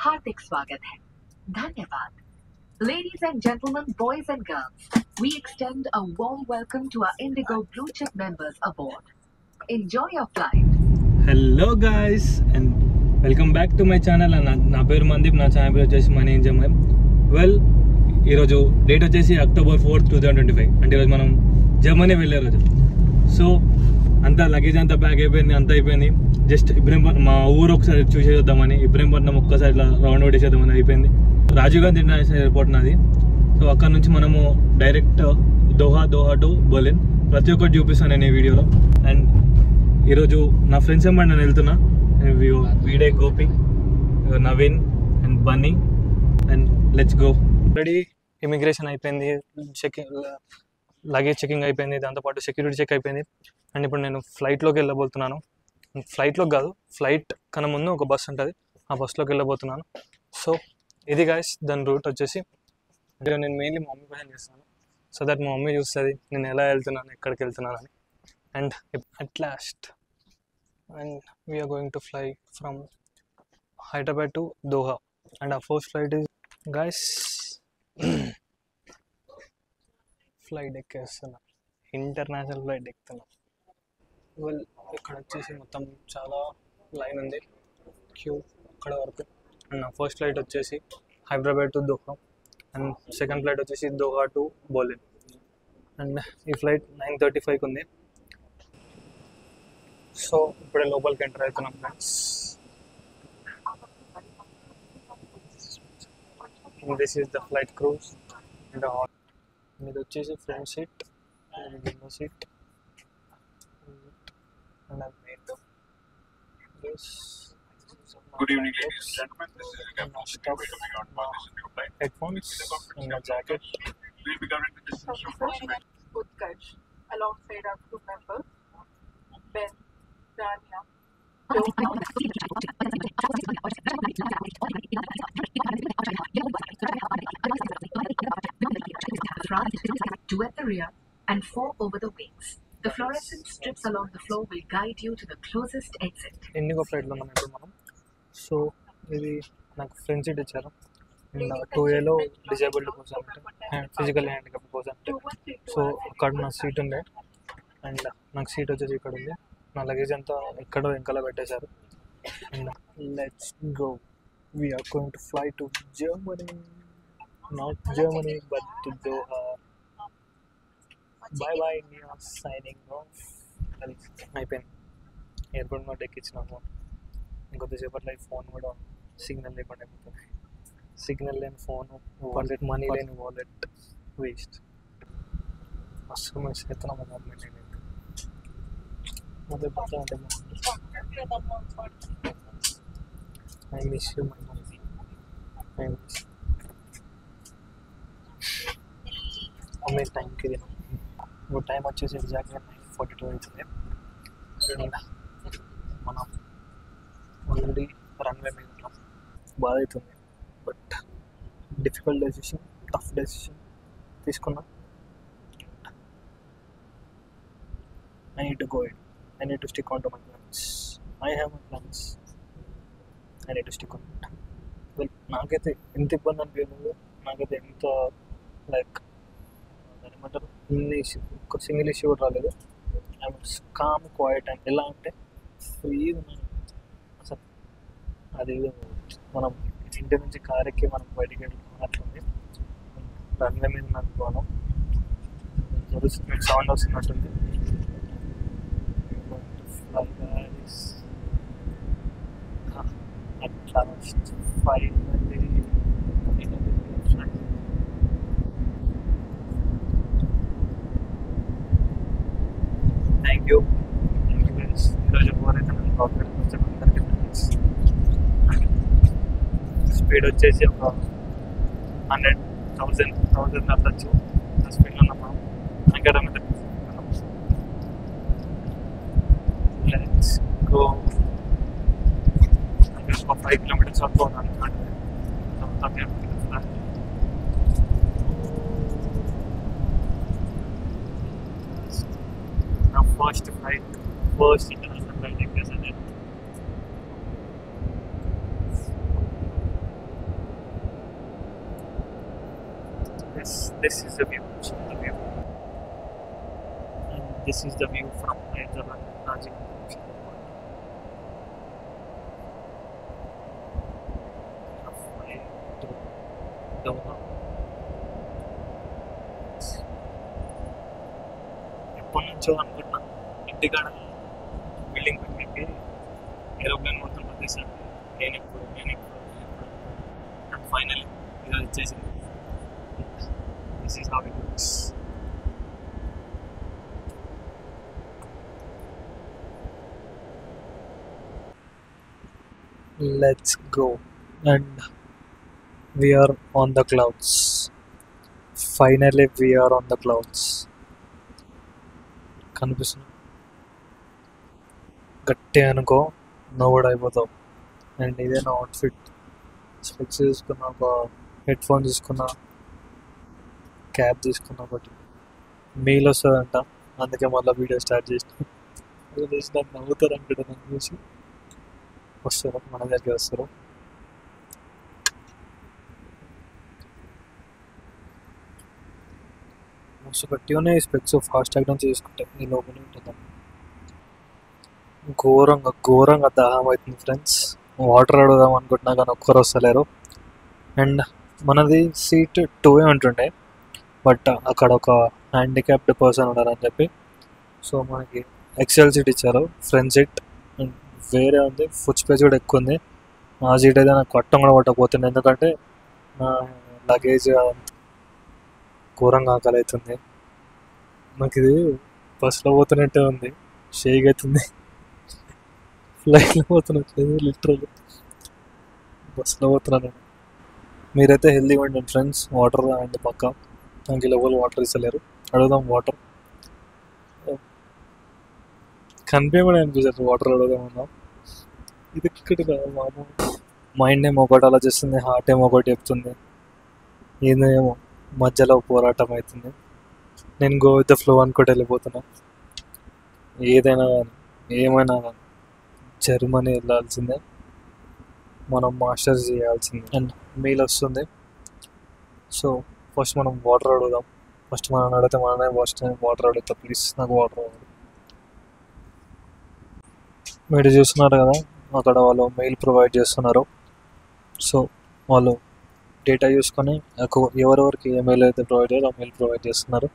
हार्दिक स्वागत है. धन्यवाद. Ladies and gentlemen, boys and girls, we extend a warm welcome to our Indigo Blue Chip members aboard. Enjoy your flight. Hello guys and welcome back to my channel. నా పేరు మందీప్, నా channel పేరు వచ్చేసి money in జమ్మం. Well, ఈరోజు date వచ్చేసి October 4th 2025. అంటే ఈరోజు మనం జర్మనీ వెళ్ళే రోజు. సో అంతా లగేజ్ అంతా ప్యాక్ అయిపోయింది, అంతా అయిపోయింది. జస్ట్ ఇబ్రహీంపట్నం మా ఊరు ఒకసారి చూసేద్దామని, ఇబ్రహీంపట్నం ఒక్కసారి ఇట్లా రౌండ్ కొట్టేసేద్దామని అయిపోయింది. రాజీవ్ గాంధీ ఇంటర్నేషనల్ ఎయిర్పోర్ట్ నాది. సో అక్కడ నుంచి మనము డైరెక్ట్ దోహా టు బర్లిన్ ప్రతి ఒక్కటి చూపిస్తాను నేను ఈ వీడియోలో. అండ్ ఈరోజు నా ఫ్రెండ్స్ ఏమంటే నేను వెళ్తున్నా. వీడే Gopi, Naveen and Bunny. And let's go. Already immigration అయిపోయింది, చెకింగ్ లగేజ్ చెకింగ్ అయిపోయింది, దాంతోపాటు సెక్యూరిటీ చెక్ అయిపోయింది. అండ్ ఇప్పుడు నేను ఫ్లైట్లోకి వెళ్ళబోతున్నాను. ఫ్లైట్లోకి కాదు, ఫ్లైట్ కన్నా ముందు ఒక బస్ ఉంటుంది, ఆ బస్లోకి వెళ్ళబోతున్నాను. సో ఇది గాయస్ దాని రూట్ వచ్చేసి. నేను మెయిన్లీ మా మమ్మీ కోసం చేస్తాను, సో దట్ మా మమ్మీ చూస్తుంది నేను ఎలా వెళ్తున్నాను, ఎక్కడికి వెళ్తున్నాను అని. And at last we are going to fly from Hyderabad to Doha, and our first flight is guys flight ఎక్కేస్తున్నా, ఇంటర్నేషనల్ ఫ్లైట్ ఎక్కుతున్నా. వెల్, ఇక్కడ వచ్చేసి మొత్తం చాలా లైన్ ఉంది, క్యూ అక్కడ వరకు. అండ్ నా ఫస్ట్ ఫ్లైట్ వచ్చేసి Hyderabad to Doha, and second flight వచ్చేసి దోహా టు బర్లిన్. అండ్ ఈ ఫ్లైట్ 9:35కి ఉంది. సో ఇప్పుడే లోపలికి ఎంటర్ అవుతున్నాం friends. This is the flight cruise. And ఇది వచ్చేసి front seat, window seat. And Good evening, ladies and gentlemen. This is Captain Stuff, headphones and my jacket. We'll be covering the distance from Prospect. Utkarsh, alongside our crew members, Ben, Dania, Two at the rear and 4 over the wings. The fluorescent strips along the floor will guide you to the closest exit. IndiGo ఫ్లైట్లో ఉన్నాం ఇప్పుడు మనం. So ఇది నాకు front seat ఇచ్చారు. And 2Aలో disabled కోసం అంటే physical handicap కోసం అంటే. సో అక్కడ నా సీట్ ఉండే, అండ్ నాకు సీట్ వచ్చేసి ఇక్కడ ఉంది. నా లగేజ్ అంతా ఎక్కడో వెనకాల పెట్టేశారు. And let's go. We're going to fly to Germany, not Germany but to Doha. Bye bye India, signing off. అయిపోయింది, ఎయిర్పోర్ట్ నోట్ ఎక్కించినాము. ఇంకొద్దిసేపట్లో ఈ ఫోన్ కూడా సిగ్నల్ లేకుండా అయిపోతుంది. సిగ్నల్ లేని ఫోను, వాలెట్, మనీ లేని వాలెట్ వేస్ట్. మస్తు మిస్ అవుతున్నాము గవర్నమెంట్. నేనైతే మొదటి పట్ల అంటే I miss you my money, I miss mummy. టైంకి తిన్నాం. ఇప్పుడు టైం వచ్చేసి ఎగ్జాక్ట్గా 9:42 అవుతుంది. మనం ఆల్రెడీ రన్వే మీద ఉన్నాం. బాధ అవుతుంది, but difficult decision, tough decision తీసుకున్నా. I need to go in. I need to stick on to my plans. I have my plans. I need to stick on it. Well, నాకైతే ఎంత ఇబ్బంది అనిపించలేదు, నాకైతే ఎంత లైక్ దాని ఏమంటారు, ఒక సింగిల్ ఇష్యూ కూడా రాలేదు. I was calm, quite. And ఎలా అంటే ఫ్రీగా ఉన్నాను అసలు. అది మనం ఇంటి నుంచి కార్ ఎక్కి మనం బయటికి వెళ్ళినట్లుంది. రన్వే మీద నాకు పోవడం సౌండ్ వస్తున్నట్టుంది. Thank you guys. ఈరోజు ఎవరైతే నేను బ్లాగ్ పెట్టుకొచ్చాను అందరికీ థ్యాంక్స్. స్పీడ్ వచ్చేసి ఒక 100,000 అవ్వచ్చు. ఆ స్పీడ్లో ఉన్నాం మనం. ఇంకా లెట్స్ గో. ఒక 5 kilometers వరకు ఉన్నాను. నా first flight, first international flight ఎక్కేసాను నేను. This is the view. The view. And this is the view from Hyderabad, Najib. ఎప్పటి నుంచో అనుకుంటున్నా ఇంటికాడ బిల్డింగ్ పైకి ఏరోప్లేన్ మొత్తం పట్టేసాను. నేను ఎప్పుడు అండ్ ఫైనల్లీ ఇది వచ్చేసింది. This is how it looks. Let's go. And we are on the clouds. Finally we are on the clouds. కనిపిస్తుంది గట్టి అనుకో నవ్వుడు అయిపోతావు. అండ్ ఇదే నా అవుట్ఫిట్. స్పెక్స్ తీసుకున్నా, ఒక హెడ్ ఫోన్ తీసుకున్నా, క్యాప్ తీసుకున్నా. ఒకటి మెయిల్ వస్తుందంట, అందుకే మళ్ళీ వీడియో స్టార్ట్ చేసిన. నాకు నవ్వుతారు అనుకుంటా నన్ను చూసి. వస్తారు మన దగ్గర వస్తారు. మస్తు గట్టిగానే స్పెక్స్ ఫాస్ట్ ట్యాగ్ నుంచి తీసుకుంటాయి. ఈ లోపల ఉంటుంది. ఘోరంగా దాహం అవుతుంది ఫ్రెండ్స్. వాటర్ అడుగుదాం అనుకుంటున్నా కానీ ఒక్కరు వస్తలేరు. అండ్ మనది సీట్ 2 ఉంటుండే, బట్ అక్కడ ఒక హ్యాండిక్యాప్డ్ పర్సన్ ఉన్నారని చెప్పి సో మనకి ఎక్సెల్ సీట్ ఇచ్చారు, ఫ్రంట్ సీట్. అండ్ వేరే ఉంది, ఫుట్ స్పేస్ కూడా ఎక్కువ ఉంది. ఆ సీట్ అయితే నాకు పట్టం కూడా పట్టకపోతుంది, ఎందుకంటే నా లగేజ్ ఘోరంగా ఆకలి అవుతుంది. నాకు ఇది బస్లో పోతున్నట్టే ఉంది, షేక్ అవుతుంది. ఫ్లైట్లో పోతున్నట్లేదు, లిటరల్ బస్లో పోతున్నాను నేను. మీరైతే హెల్తీగా ఉండండి ఫ్రెండ్స్. వాటర్ అండ్ పక్క నాకు లెవెల్ వాటర్ ఇస్తలేరు. అడుగుదాం వాటర్. కనిపించమని అనిపించారు వాటర్ అడుగుదామన్నా. ఇది ఇక్కడ మామూలు మైండ్ ఏమో ఒకటి ఆలోచిస్తుంది, హార్ట్ ఏమో ఒకటి చెప్తుంది, ఏమో మధ్యలో పోరాటం అవుతుంది. నేను గో విత్ ద ఫ్లో అనుకుంటే వెళ్ళిపోతున్నా. ఏదైనా కానీ ఏమైనా కానీ జర్మనీ వెళ్ళాల్సిందే, మనం మాస్టర్స్ చేయాల్సిందే. అండ్ మెయిల్ వస్తుంది. సో ఫస్ట్ మనం వాటర్ అడుగుదాం. ఫస్ట్ మనం అడిగితే మనమే ఫస్ట్ వాటర్ అడుగుతా. ప్లీజ్ నాకు వాటర్ అవ్వదు. మీరు చూస్తున్నారు కదా, అక్కడ వాళ్ళు మెయిల్ ప్రొవైడ్ చేస్తున్నారు. సో వాళ్ళు డేటా చూసుకొని ఎవరెవరికి ఏ మెయిల్ అయితే ప్రొవైడ్ చేయాలో ఆ మెయిల్ ప్రొవైడ్ చేస్తున్నారు.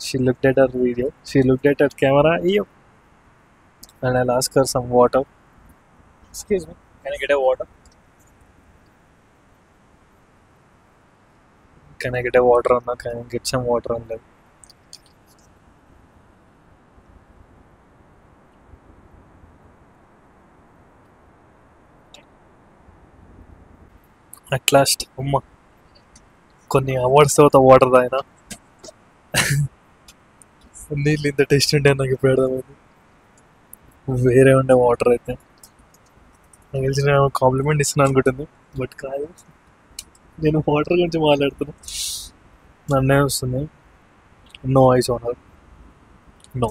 She looked at her video, she looked at her camera, and I'll ask her some water. Excuse me, can I get a water? Can I get a water? Anna, can I get some water on that? At last, అమ్మ కొన్ని awards తర్వాత water తాగినా. నీళ్ళు ఇంత taste ఉంటే నాకు ఇప్పుడు అర్థమైంది. వేరే ఉండే వాటర్ అయితే నాకు తెలిసి నేను కాంప్లిమెంట్ ఇస్తున్నాను అనుకుంటుంది, బట్ కాదు. నేను వాటర్ గురించి మాట్లాడుతున్నా. నన్నే వస్తుంది. No ice owner, no.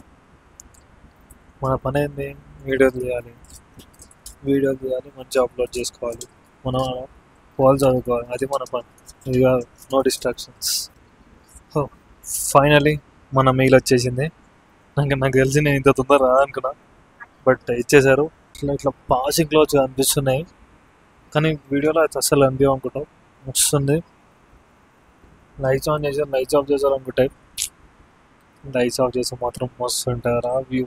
మన పని ఏంది? వీడియోలు తీయాలి, మంచిగా అప్లోడ్ చేసుకోవాలి, మనం కాల్ చదువుకోవాలి, అది మన పని. ఇది కాదు, నో డిస్ట్రాక్షన్స్. ఫైనలీ మన మెయిల్ వచ్చేసింది. నాకు తెలిసి నేను ఇంత తొందర రాదనుకున్నా, బట్ ఇచ్చేసారు. ఇట్లా పాసింగ్ క్లోజ్ అనిపిస్తున్నాయి, కానీ వీడియోలో అయితే అసలు అనిపించవు అనుకుంటాం. వస్తుంది. లైట్స్ ఆన్ చేశారు, లైట్స్ ఆఫ్ చేశారు అనుకుంటాయి. లైట్స్ ఆఫ్ చేస్తే మాత్రం మస్తు ఉంటారా వ్యూ.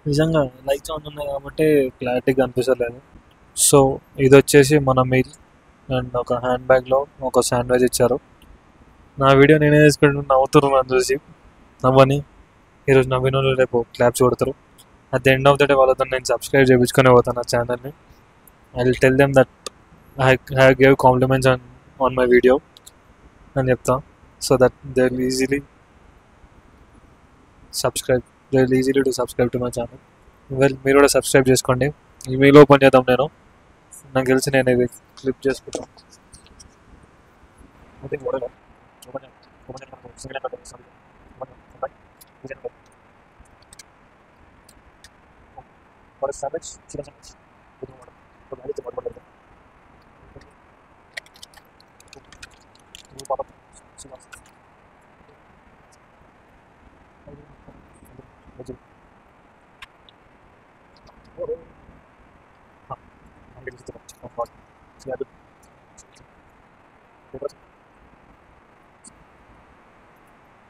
నిజంగా లైట్స్ ఆన్ ఉన్నాయి కాబట్టి క్లారిటీగా అనిపించలేదు. సో ఇది వచ్చేసి మన మెయిల్. అండ్ ఒక హ్యాండ్ బ్యాగ్లో ఒక శాండ్విచ్ ఇచ్చారు. నా వీడియో నేనే తీసుకుంటూ నవ్వుతున్నాను చూసి. నవ్వని ఈరోజు నవ్విన వాళ్ళు రేపు క్లాప్స్ కొడతారు. At the end of the day వాళ్ళతో నేను సబ్స్క్రైబ్ చేయించుకొని పోతాను నా ఛానల్ని. I will tell them that I gave compliments on my video అని చెప్తా. So that they will easily to subscribe to my channel. మీరు కూడా సబ్స్క్రైబ్ చేసుకోండి. ఈమెయిల్ ఓపెన్ చేద్దాం. నాకు తెలిసి నేను ఇది క్లిప్ చేసుకుంటాను.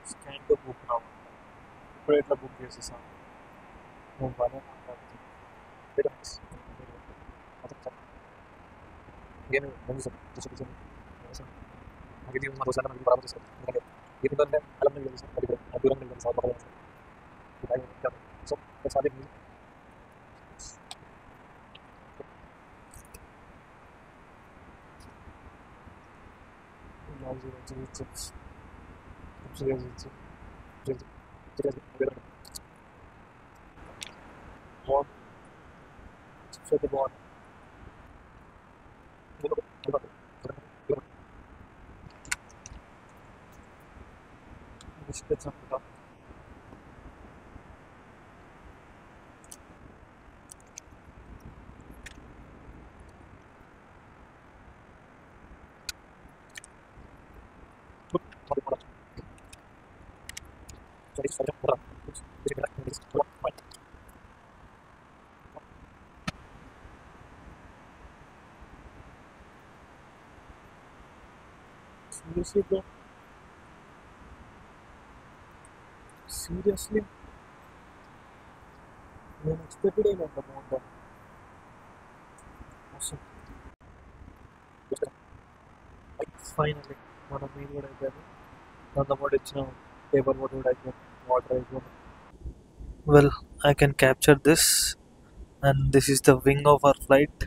స్కాన్ టు బుక్ రావాలి ఇప్పుడు ఎట్లా బుక్ చేసేసాను నువ్వు బాగా మాట్లాడుతుంది Seriously, bro? Seriously? నేను ఎక్స్పెక్టెడ్ అయినా బాగుందా ఫైనల్లీ మన మెయిన్ కూడా అయిపోయింది దాంతోపాటు ఇచ్చిన పేపర్ బోర్డ్ కూడా అయిపోయింది వాటర్ అయిపోయింది well I can capture this and this is the wing of our flight